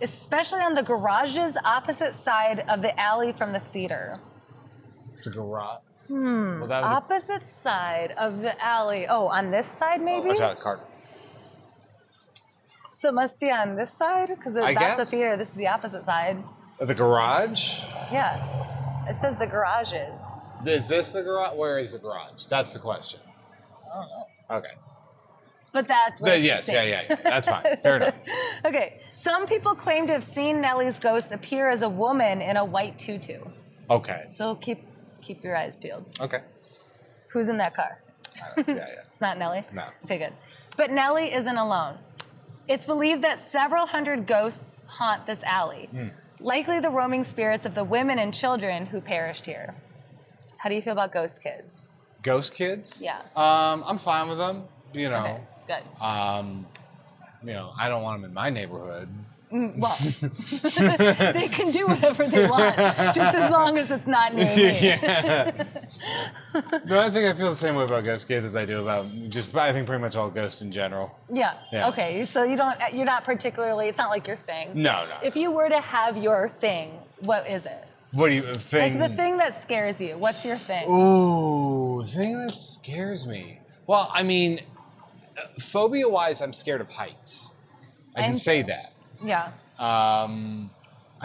especially on the garage's opposite side of the alley from the theater. The garage? Well, opposite side of the alley. Oh, on this side maybe? Watch out, car. So it must be on this side? Because that's the theater. This is the opposite side. The garage? Yeah. It says the garages. Is this the garage? Where is the garage? That's the question. I don't know. Okay. But that's what yes, yeah. That's fine. Fair enough. Okay. Some people claim to have seen Nellie's ghost appear as a woman in a white tutu. Okay. So keep your eyes peeled. Okay. Who's in that car? Yeah. It's not Nellie? No. Okay, good. But Nellie isn't alone. It's believed that several hundred ghosts haunt this alley, likely the roaming spirits of the women and children who perished here. How do you feel about ghost kids? Ghost kids? Yeah. I'm fine with them. Okay, good. I don't want them in my neighborhood. Well, they can do whatever they want, just as long as it's not near me. Yeah. No, I think I feel the same way about ghost kids as I do about I think pretty much all ghosts in general. Yeah. Okay. So you're not particularly. It's not like your thing. No. If you were to have your thing, what is it? What do you think? Like the thing that scares you. What's your thing? Ooh, the thing that scares me. Well, I mean, phobia-wise, I'm scared of heights. I can say that. Yeah. I mean,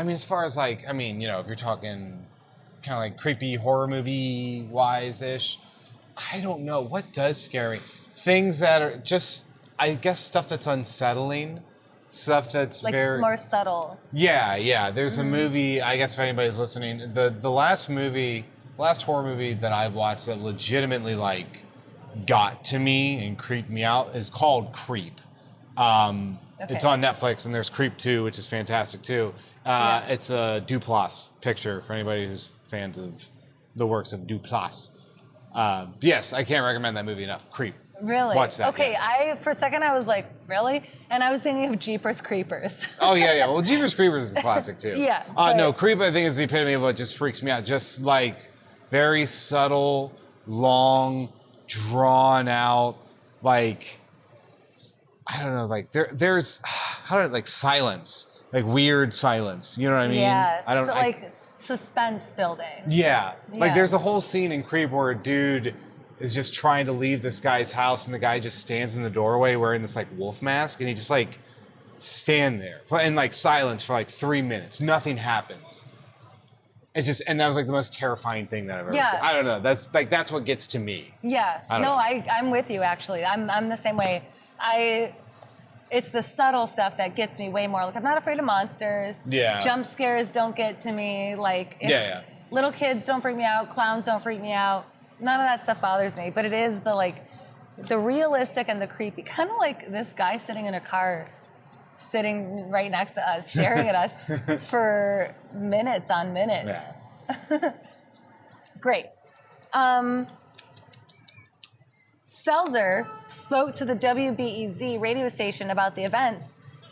as far as if you're talking kind of like creepy horror movie wise-ish, I don't know. What does scare me? Things that are just, I guess, stuff that's unsettling. stuff that's like very more subtle. Yeah. There's a movie. I guess if anybody's listening, the last horror movie that I've watched that legitimately like got to me and creeped me out is called Creep. It's on Netflix, and there's Creep 2, which is fantastic too. It's a Duplass picture for anybody who's fans of the works of Duplass. Yes, I can't recommend that movie enough. Creep. Really? Watch that. Okay, yes. For a second I was like, really? And I was thinking of Jeepers Creepers. Oh yeah. Well, Jeepers Creepers is a classic too. Yeah. No, Creep I think is the epitome of what just freaks me out. Just like very subtle, long, drawn out, like I don't know, like there's like silence, like weird silence. You know what I mean? Yeah. I don't so, like suspense building. Yeah. Like there's a whole scene in Creep where a dude is just trying to leave this guy's house, and the guy just stands in the doorway wearing this like wolf mask, and he just like stand there in like silence for like 3 minutes. Nothing happens. It's just, and that was like the most terrifying thing that I've ever seen. I don't know. That's what gets to me. Yeah. I'm with you actually. I'm the same way. It's the subtle stuff that gets me way more. Like I'm not afraid of monsters. Yeah. Jump scares don't get to me. Like little kids don't freak me out. Clowns don't freak me out. None of that stuff bothers me. But it is the realistic and the creepy. Kind of like this guy sitting in a car, sitting right next to us, staring at us for minutes on minutes. Yeah. Great. Seltzer spoke to the WBEZ radio station about the events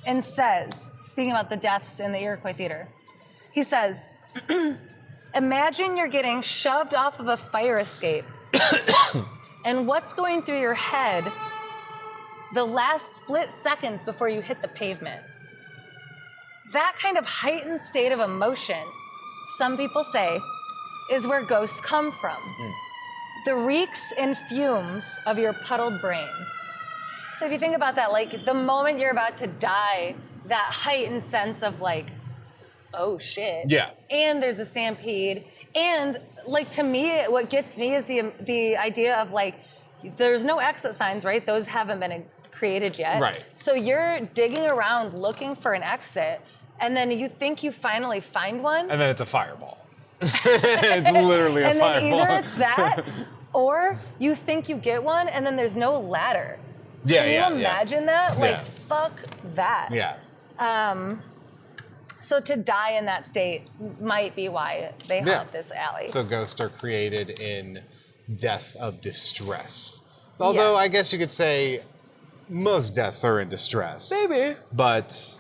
and says, speaking about the deaths in the Iroquois Theatre, he says, imagine you're getting shoved off of a fire escape and what's going through your head the last split seconds before you hit the pavement. That kind of heightened state of emotion, some people say, is where ghosts come from. The reeks and fumes of your puddled brain. So if you think about that, like the moment you're about to die, that heightened sense of like, oh shit. Yeah. And there's a stampede. And like to me, what gets me is the idea of like, there's no exit signs, right? Those haven't been created yet. Right. So you're digging around looking for an exit, and then you think you finally find one. And then it's a fireball. It's literally a fireball. And then either it's that, or you think you get one, and then there's no ladder. Can you imagine that? Like, fuck that. Yeah. So to die in that state might be why they haunt this alley. So ghosts are created in deaths of distress. Although I guess you could say most deaths are in distress. Maybe. But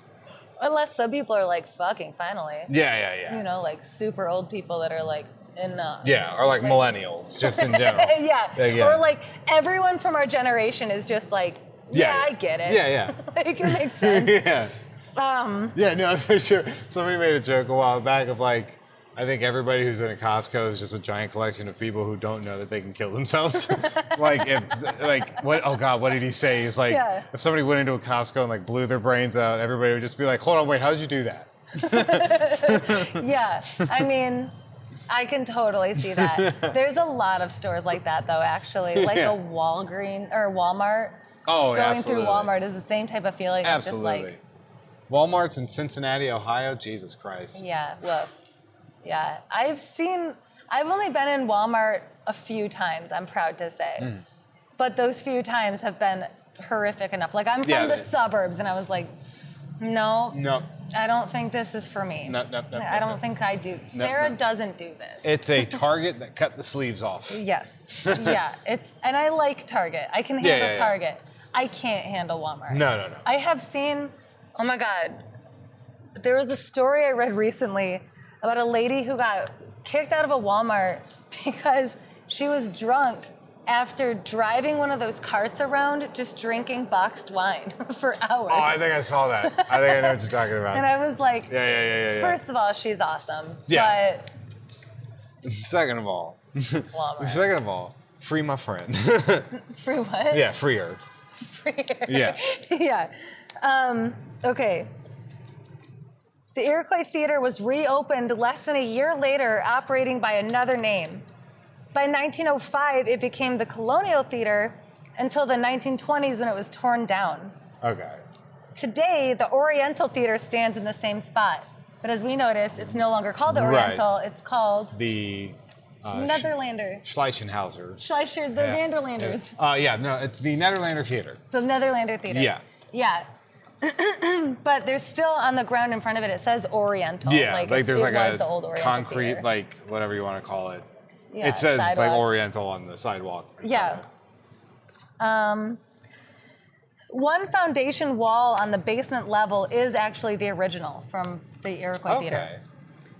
unless some people are like, fucking finally. Yeah. You know, like super old people that are like, enough. Yeah, or like millennials, just in general. Yeah. Or like everyone from our generation is just like, I get it. Yeah. Like it makes sense. Yeah, no, for sure. Somebody made a joke a while back of like, I think everybody who's in a Costco is just a giant collection of people who don't know that they can kill themselves. What did he say? He was like, if somebody went into a Costco and like blew their brains out, everybody would just be like, hold on, wait, how did you do that? Yeah, I mean, I can totally see that. There's a lot of stores like that though, actually. Like a Walgreens or Walmart. Oh, Going through Walmart is the same type of feeling. Absolutely. Just like, Walmart's in Cincinnati, Ohio. Jesus Christ. Yeah, woof. Yeah, I've only been in Walmart a few times, I'm proud to say. But those few times have been horrific enough. Like, I'm from the suburbs, and I was like, no, I don't think this is for me. No. I don't think I do. Sarah doesn't do this. It's a Target that cut the sleeves off. Yes. Yeah, and I like Target. I can handle Target. I can't handle Walmart. No. I have seen, oh my God, there was a story I read recently about a lady who got kicked out of a Walmart because she was drunk after driving one of those carts around, just drinking boxed wine for hours. Oh, I think I saw that. I think I know what you're talking about. And I was like, yeah. First of all, she's awesome. Yeah. But Second of all, Walmart. Free my friend. Free what? Yeah, free her. Free her. Yeah. Yeah. Okay. The Iroquois Theatre was reopened less than a year later, operating by another name. By 1905, it became the Colonial Theatre until the 1920s when it was torn down. Okay. today, the Oriental Theater stands in the same spot. But as we noticed, it's no longer called the Oriental. It's called the Netherlander. Schleichenhauser. Schleicher, the Vanderlanders. It's the Nederlander Theater. The Netherlander Theater. Yeah. Yeah. But there's still on the ground in front of it, it says Oriental. Yeah, there's like a the old Oriental concrete, Theater. like whatever you want to call it. Yeah, it says sidewalk. like Oriental on the sidewalk. Yeah. One foundation wall on the basement level is actually the original from the Iroquois Theater.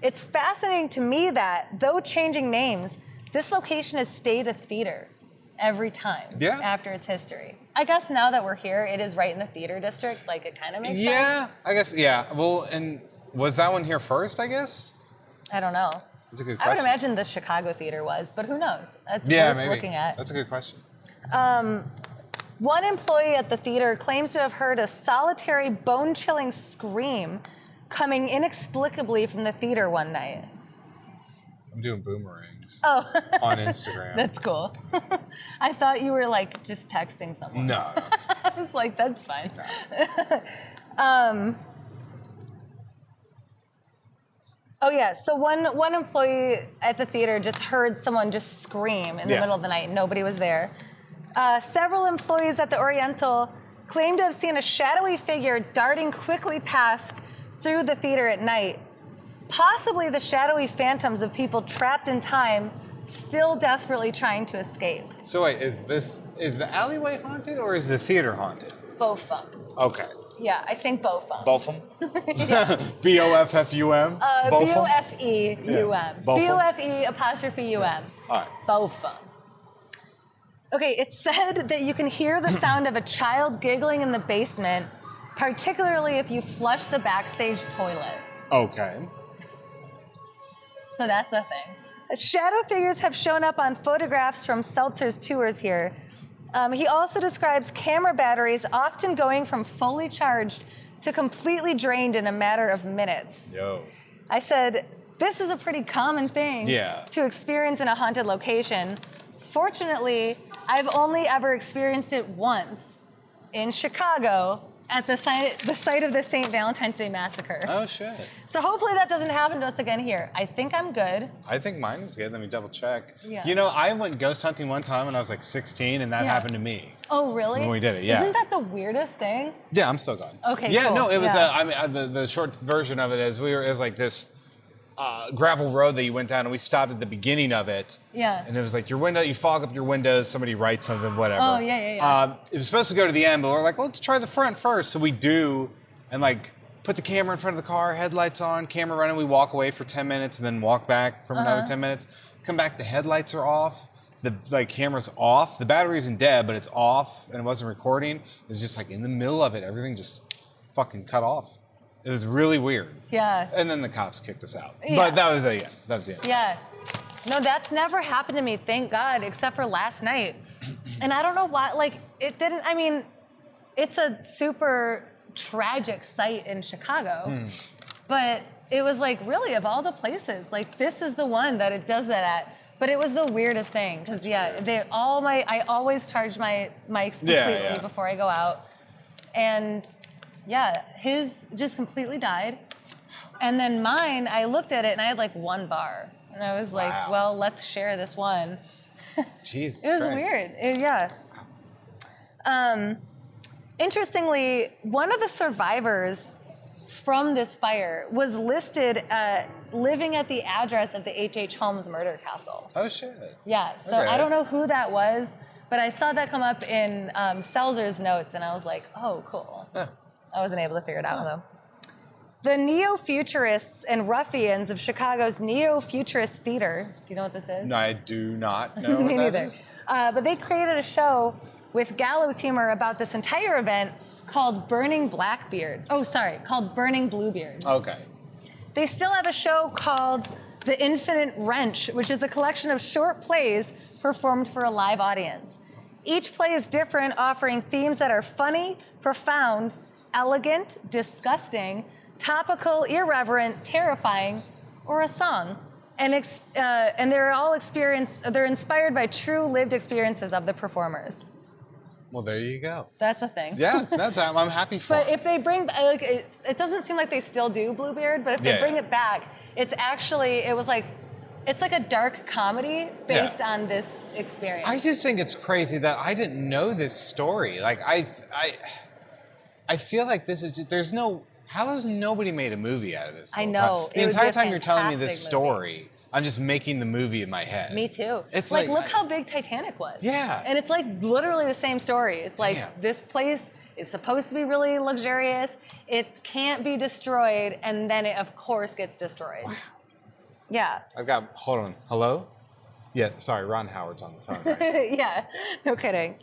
It's fascinating to me that, though changing names, this location has stayed a theater every time after its history. I guess now that we're here, it is right in the theater district. Like, it kind of makes sense. Yeah, I guess, yeah. Well, and was that one here first, I guess? I don't know. That's a good question. I would imagine the Chicago theater was, but who knows? That's worth looking at. That's a good question. One employee at the theater claims to have heard a solitary, bone-chilling scream coming inexplicably from the theater one night. I'm doing boomerangs on Instagram. That's cool. I thought you were like just texting someone. No. I was like, that's fine. No. Oh yeah, so one employee at the theater just heard someone just scream in the middle of the night. Nobody was there. Several employees at the Oriental claim to have seen a shadowy figure darting quickly past through the theater at night. Possibly the shadowy phantoms of people trapped in time, still desperately trying to escape. So wait, is the alleyway haunted or is the theater haunted? Both of them. Okay. Yeah, I think both of them. Both of them? B-O-F-F-U-M? B-O-F-E-U-M. B-O-F-E''U-M. All right. Both of them. Okay, it's said that you can hear the sound of a child giggling in the basement, particularly if you flush the backstage toilet. Okay. So that's a thing. Shadow figures have shown up on photographs from Seltzer's tours here. He also describes camera batteries often going from fully charged to completely drained in a matter of minutes. Yo. I said, this is a pretty common thing to experience in a haunted location. Fortunately, I've only ever experienced it once in Chicago at the site of the St. Valentine's Day Massacre. Oh, shit. So hopefully that doesn't happen to us again here. I think I'm good. I think mine is good. Let me double check. Yeah. You know, I went ghost hunting one time when I was like 16, and that happened to me. Oh, really? When we did it, yeah. Isn't that the weirdest thing? Yeah, I'm still gone. Okay, yeah, cool. no, it was, the short version of it is it was like this gravel road that you went down, and we stopped at the beginning of it. Yeah. And it was like your window, you fog up your windows, somebody writes something, whatever. Oh, yeah. It was supposed to go to the end, but we're like, well, let's try the front first. So we do, and like put the camera in front of the car, headlights on, camera running. We walk away for 10 minutes and then walk back for another 10 minutes. Come back, the headlights are off. The camera's off. The battery isn't dead, but it's off, and it wasn't recording. It's just like in the middle of it, everything just fucking cut off. It was really weird. Yeah. And then the cops kicked us out. Yeah. But that was the end. That was the end. Yeah. No, that's never happened to me, thank God, except for last night. And I don't know why, like, it didn't, I mean, it's a super tragic site in Chicago. But it was like, really, of all the places, like, this is the one that it does that at. But it was the weirdest thing, because, I always charge my mics completely before I go out. And yeah, his just completely died. And then mine, I looked at it and I had like one bar. And I was like, well, let's share this one. Jesus It was Christ. weird. Interestingly, one of the survivors from this fire was listed living at the address of the H.H. Holmes murder castle. Oh, shit. Yeah, so I don't know who that was, but I saw that come up in Seltzer's notes, and I was like, oh, cool. Huh. I wasn't able to figure it out, though. The neo-futurists and ruffians of Chicago's neo-futurist theater, do you know what this is? No, I do not know Me what that neither. is. But they created a show with gallows humor about this entire event called Burning Bluebeard. Okay. They still have a show called The Infinite Wrench, which is a collection of short plays performed for a live audience. Each play is different, offering themes that are funny, profound, elegant, disgusting, topical, irreverent, terrifying, or a song. And they're all they're inspired by true lived experiences of the performers. Well, there you go. That's a thing. Yeah, I'm happy for But it. if they bring, like, it doesn't seem like they still do Bluebeard, but if they bring it back, it's like a dark comedy based on this experience. I just think it's crazy that I didn't know this story. Like, I feel like this is just, how has nobody made a movie out of this? I know. The entire time you're telling me this story, I'm just making the movie in my head. Me too. It's like look how big Titanic was. Yeah. And it's like literally the same story. It's like this place is supposed to be really luxurious. It can't be destroyed, and then it of course gets destroyed. Wow. Yeah. Hold on. Hello? Yeah, sorry, Ron Howard's on the phone. Right? Yeah, no kidding.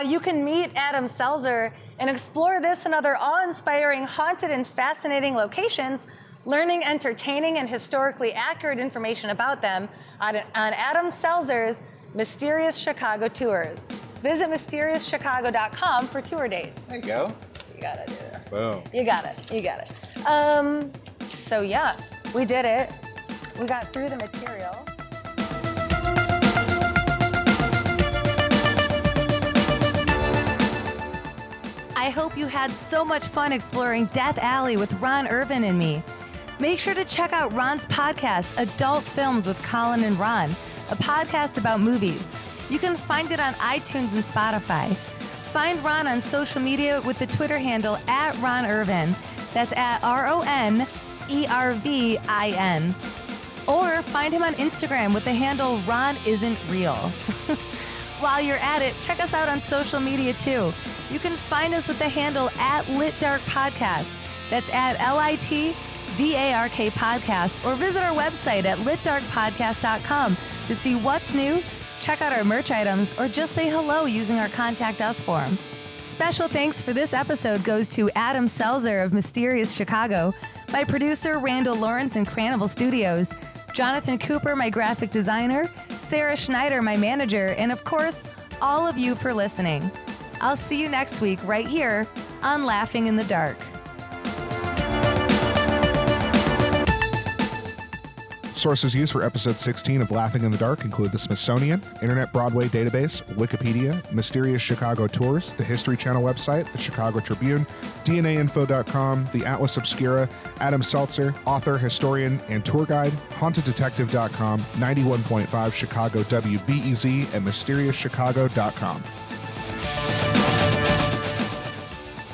You can meet Adam Selzer and explore this and other awe-inspiring, haunted, and fascinating locations, learning entertaining and historically accurate information about them on Adam Selzer's Mysterious Chicago Tours. Visit mysteriouschicago.com for tour dates. There you go. You got it, dude. Boom. You got it. So yeah, we did it. We got through the material. I hope you had so much fun exploring Death Alley with Ron Ervin and me. Make sure to check out Ron's podcast, Adult Films with Colin and Ron, a podcast about movies. You can find it on iTunes and Spotify. Find Ron on social media with the Twitter handle @Ron Ervin. That's @RONERVIN. Or find him on Instagram with the handle Ron Isn't Real. While you're at it, check us out on social media too. You can find us with the handle @LitDarkPodcast. That's @LITDARK Podcast. Or visit our website at litdarkpodcast.com to see what's new, check out our merch items, or just say hello using our Contact Us form. Special thanks for this episode goes to Adam Selzer of Mysterious Chicago, my producer Randall Lawrence in Cranival Studios, Jonathan Cooper, my graphic designer, Sara Schneider, my manager, and of course, all of you for listening. I'll see you next week right here on Laughing in the Dark. Sources used for episode 16 of Laughing in the Dark include the Smithsonian, Internet Broadway Database, Wikipedia, Mysterious Chicago Tours, the History Channel website, the Chicago Tribune, DNAinfo.com, the Atlas Obscura, Adam Seltzer, author, historian, and tour guide, HauntedDetective.com, 91.5 Chicago WBEZ, and MysteriousChicago.com.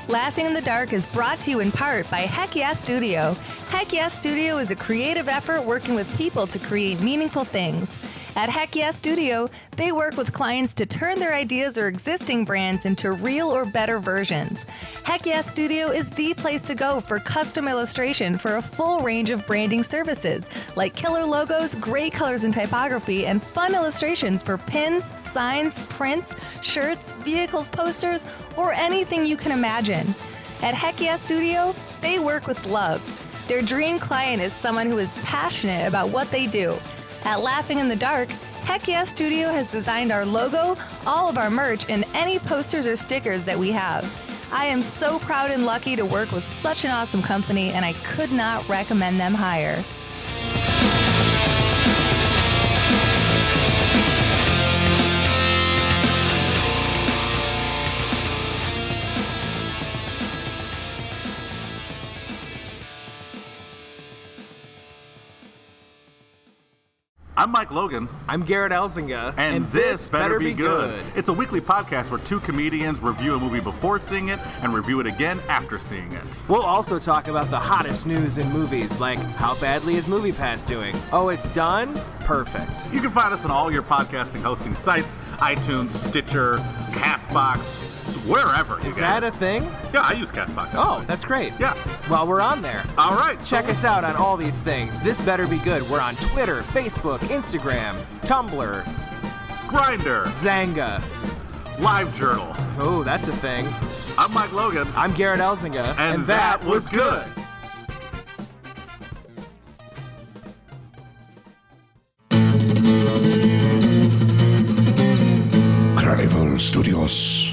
Laughing in the Dark is brought to you in part by Heck Yeah Studio. Heck Yeah Studio is a creative effort working with people to create meaningful things. At Heck Yeah Studio, they work with clients to turn their ideas or existing brands into real or better versions. Heck Yeah Studio is the place to go for custom illustration for a full range of branding services, like killer logos, great colors and typography, and fun illustrations for pins, signs, prints, shirts, vehicles, posters, or anything you can imagine. At Heck Yeah Studio, they work with love. Their dream client is someone who is passionate about what they do. At Laughing in the Dark, Heck Yeah Studio has designed our logo, all of our merch, and any posters or stickers that we have. I am so proud and lucky to work with such an awesome company, and I could not recommend them higher. I'm Mike Logan. I'm Garrett Elzinga. And this better be good. It's a weekly podcast where two comedians review a movie before seeing it and review it again after seeing it. We'll also talk about the hottest news in movies, like how badly is MoviePass doing? Oh, it's done? Perfect. You can find us on all your podcasting hosting sites, iTunes, Stitcher, CastBox, wherever. Is that a thing? Yeah, I use CastBox. Oh, that's great. Yeah. Well, we're on there. All right. Check us out on all these things. This better be good. We're on Twitter, Facebook, Instagram, Tumblr, Grindr, Zanga, LiveJournal. Oh, that's a thing. I'm Mike Logan. I'm Garrett Elzinga. And that was good. Cranival Studios.